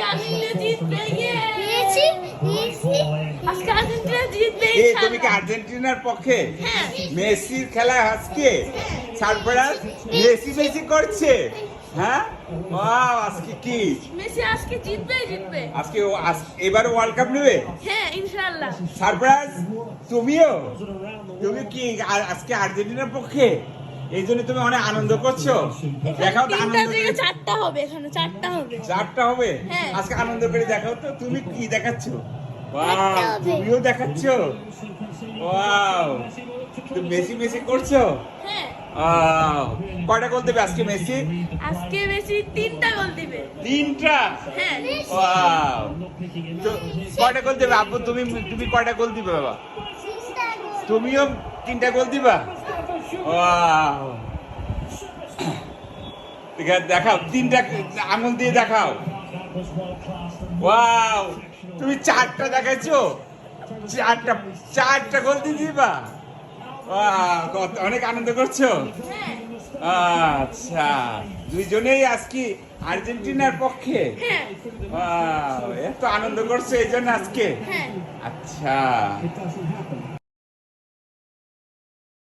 Argentina জিতবে আজকে Argentina জিতবে তুমি কি আর্জেন্টিনার পক্ষে? হ্যাঁ। মেসির খেলা আজকে সারপ্রাইজ মেসি মেসি করছে। হ্যাঁ, ওয়াও, আজকে কি মেসি আজকে জিতবে আজকে এবার ওয়ার্ল্ড কাপ নেবে? হ্যাঁ ইনশাআল্লাহ। সারপ্রাইজ তুমি কি আজকে আর্জেন্টিনার পক্ষে? এই জন্য তুমি অনেক আনন্দ করছো। দেখাও তো আনন্দ করে। 4টা হবে, এখানে 4টা হবে। 4টা হবে? হ্যাঁ। আজকে আনন্দ করে দেখাও তো তুমি কি দেখাচ্ছ। ওয়াও, তুমিও দেখাচ্ছ। ওয়াও, তুমি মেসি মেসি করছো। হ্যাঁ। কয়টা গোল দেবে আজকে মেসি? আজকে মেসি 3টা গোল দিবে। 3টা? হ্যাঁ। ওয়াও, তো কয়টা গোল দেবে আব্বু? তুমি কয়টা গোল দিবে বাবা? তুমিও 3টা গোল দিবা? ওয়াও, ঠিক আছে, দেখাও 3টা আঙুল দিয়ে দেখাও। ওয়াও, তুমি 4টা দেখাইছো। 4টা গোল দিয়ে দিবা? ওয়াও, অনেক আনন্দ করছো। হ্যাঁ। আচ্ছা, দুইজনেই আজকে আর্জেন্টিনার পক্ষে। হ্যাঁ। ওয়াও, এত আনন্দ করছো এই জন্য আজকে। হ্যাঁ। আচ্ছা।